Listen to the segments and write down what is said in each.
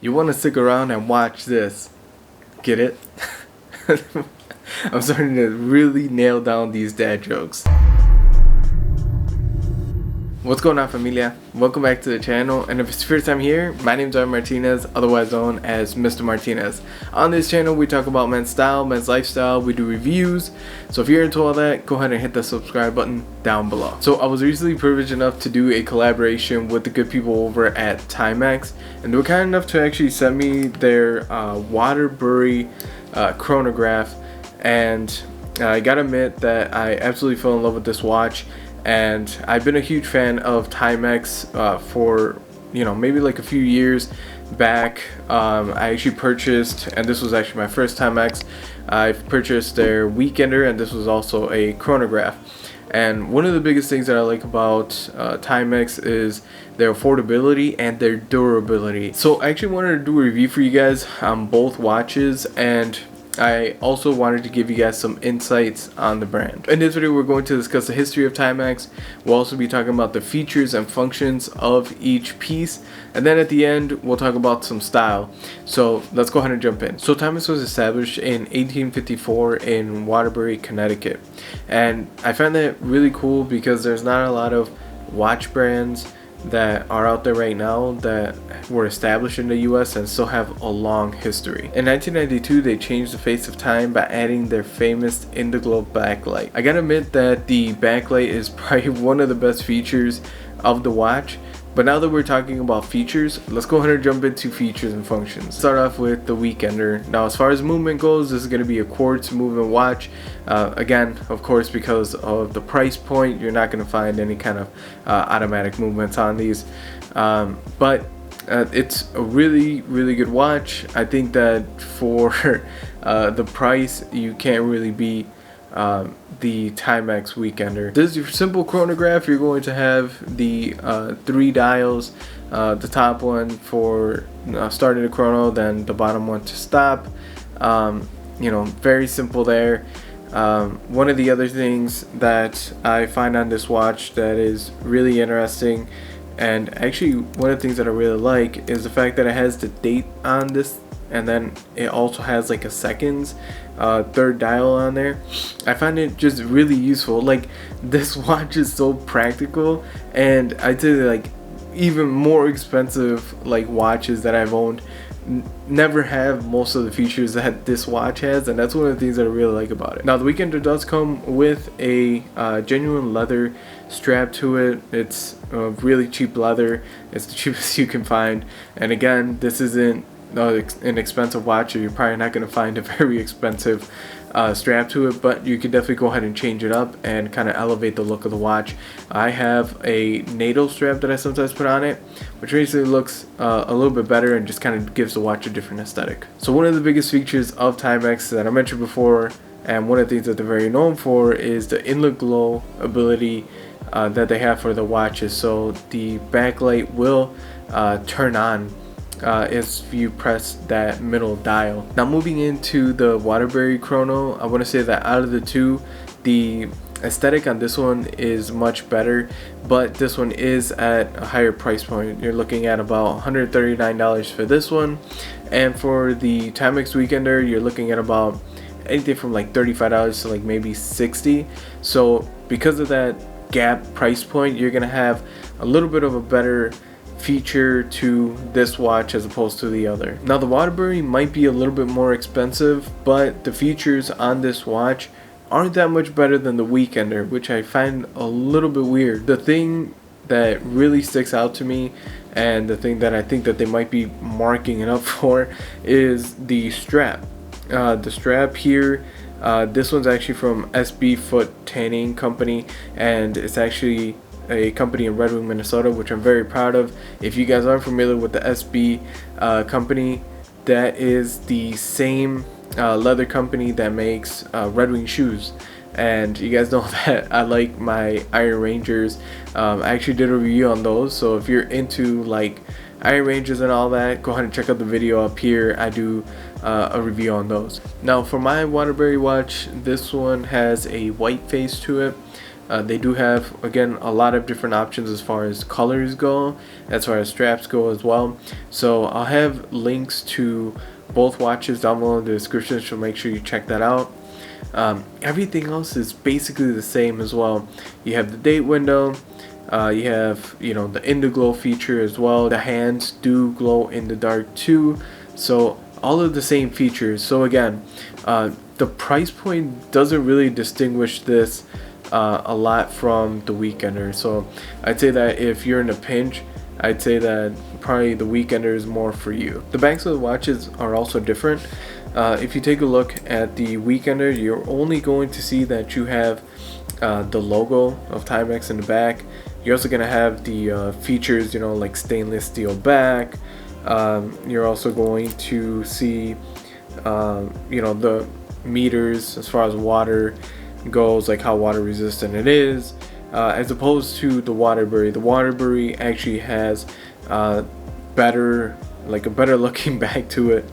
You want to stick around and watch this. Get it? I'm starting to really nail down these dad jokes. What's going on, familia? Welcome back to the channel, and if it's your first time here, my name's Aaron Martinez, otherwise known as Mr. Martinez. On this channel, we talk about men's style, men's lifestyle, we do reviews, so if you're into all that, go ahead and hit the subscribe button down below. So I was recently privileged enough to do a collaboration with the good people over at Timex, and they were kind enough to actually send me their Waterbury Chronograph, and I gotta admit that I absolutely fell in love with this watch. And I've been a huge fan of Timex for, maybe like a few years back. I actually purchased, and this was actually my first Timex, I've purchased their Weekender, and this was also a chronograph. And one of the biggest things that I like about Timex is their affordability and their durability. So I actually wanted to do a review for you guys on both watches, and I also wanted to give you guys some insights on the brand. In this video, we're going to discuss the history of Timex. We'll also be talking about the features and functions of each piece. And then at the end, we'll talk about some style. So let's go ahead and jump in. So Timex was established in 1854 in Waterbury, Connecticut. And I find that really cool because there's not a lot of watch brands that are out there right now that were established in the US and still have a long history. In 1992, they changed the face of time by adding their famous indiglo backlight. I gotta admit that the backlight is probably one of the best features of the watch. But now that we're talking about features, let's go ahead and jump into features and functions. Start off with the Weekender. Now, as far as movement goes, this is going to be a quartz movement watch. Again, of course, because of the price point, you're not going to find any kind of automatic movements on these. But it's a really, really good watch. I think that for the price, you can't really beat the Timex Weekender. This is your simple chronograph. You're going to have the 3 dials, the top one for starting the chrono, then the bottom one to stop. Very simple there. One of the other things that I find on this watch that is really interesting, and actually one of the things that I really like, is the fact that it has the date on this, and then it also has like a seconds third dial on there. I find it just really useful. Like, this watch is so practical, and I'd say that, like, even more expensive like watches that I've owned never have most of the features that this watch has, and that's one of the things that I really like about it. Now, the Weekender does come with a genuine leather strap to it. It's really cheap leather. It's the cheapest you can find, and again, this isn't an expensive watch, or you're probably not going to find a very expensive strap to it, but you can definitely go ahead and change it up and kind of elevate the look of the watch. I have a NATO strap that I sometimes put on it, which basically looks a little bit better and just kind of gives the watch a different aesthetic. So one of the biggest features of Timex that I mentioned before, and one of the things that they're very known for, is the indiglo ability that they have for the watches. So the backlight will turn on if you press that middle dial. Now, moving into the Waterbury Chrono, I want to say that out of the two, the aesthetic on this one is much better, but this one is at a higher price point. You're looking at about $139 for this one, and for the Timex Weekender, you're looking at about anything from like $35 to like maybe $60. So because of that gap price point, you're gonna have a little bit of a better feature to this watch as opposed to the other. Now, the Waterbury might be a little bit more expensive, but the features on this watch aren't that much better than the Weekender, which I find a little bit weird. The thing that really sticks out to me, and the thing that I think that they might be marking it up for, is the strap. The strap here, this one's actually from SB Foot Tanning Company, and it's actually a company in Red Wing, Minnesota, which I'm very proud of. If you guys aren't familiar with the SB company, that is the same leather company that makes Red Wing shoes. And you guys know that I like my Iron Rangers. I actually did a review on those, so if you're into like Iron Rangers and all that, go ahead and check out the video up here. I do a review on those. Now, for my Waterbury watch, this one has a white face to it. They do have, again, a lot of different options as far as colors go, as far as straps go as well. So I'll have links to both watches down below in the description, so make sure you check that out. Everything else is basically the same as well. You have the date window, you have, you know, the indiglo feature as well. The hands do glow in the dark too, so all of the same features. So again, the price point doesn't really distinguish this a lot from the Weekender. So I'd say that if you're in a pinch, I'd say that probably the Weekender is more for you. The backs of the watches are also different. If you take a look at the Weekender, you're only going to see that you have the logo of Timex in the back. You're also going to have the features, you know, like stainless steel back. You're also going to see, you know, the meters as far as water goes, like how water resistant it is, as opposed to the Waterbury. The Waterbury actually has better, like a better looking back to it.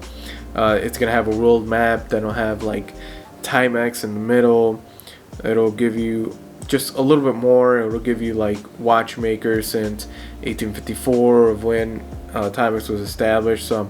It's gonna have a world map that'll have like Timex in the middle. It'll give you just a little bit more. It'll give you like watchmaker since 1854 of when Timex was established. So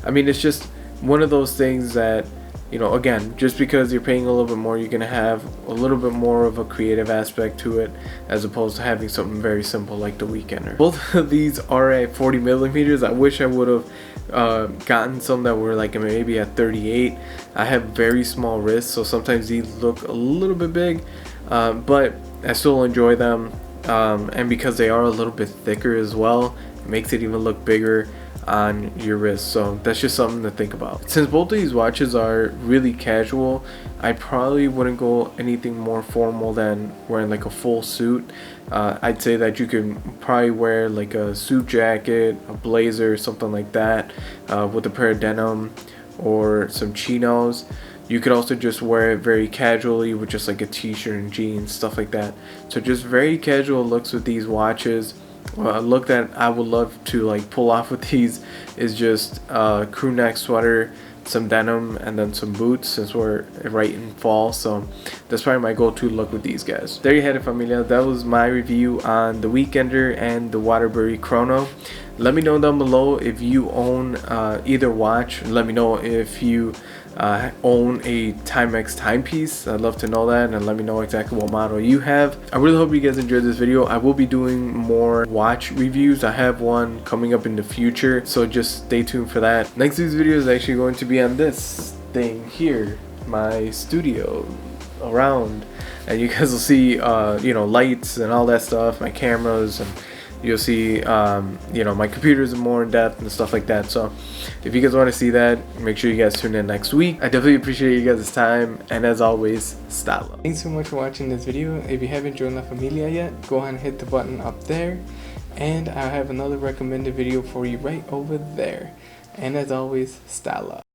I mean, it's just one of those things that, you know, again, just because you're paying a little bit more, you're gonna have a little bit more of a creative aspect to it, as opposed to having something very simple like the Weekender. Both of these are at 40 millimeters. I wish I would have gotten some that were like maybe at 38. I have very small wrists, so sometimes these look a little bit big, but I still enjoy them, and because they are a little bit thicker as well, it makes it even look bigger on your wrist. So that's just something to think about. Since both of these watches are really casual, I probably wouldn't go anything more formal than wearing like a full suit. I'd say that you could probably wear like a suit jacket, a blazer, something like that, with a pair of denim or some chinos. You could also just wear it very casually with just like a t-shirt and jeans, stuff like that. So just very casual looks with these watches. A look that I would love to like pull off with these is just a crew neck sweater, some denim, and then some boots, since we're right in fall. So that's probably my go-to look with these guys. There you had it, familia. That was my review on the Weekender and the Waterbury Chrono. Let me know down below if you own either watch. Let me know if you own a Timex timepiece. I'd love to know that, and let me know exactly what model you have. I really hope you guys enjoyed this video. I will be doing more watch reviews. I have one coming up in the future, so just stay tuned for that. Next week's video is actually going to be on this thing here, my studio around, and you guys will see you know, lights and all that stuff, my cameras, and you'll see you know, my computers are more in depth and stuff like that. So if you guys want to see that, make sure you guys tune in next week. I definitely appreciate you guys' time, and as always, style up. Thanks so much for watching this video. If you haven't joined La Familia yet, go ahead and hit the button up there, and I have another recommended video for you right over there. And as always, style up.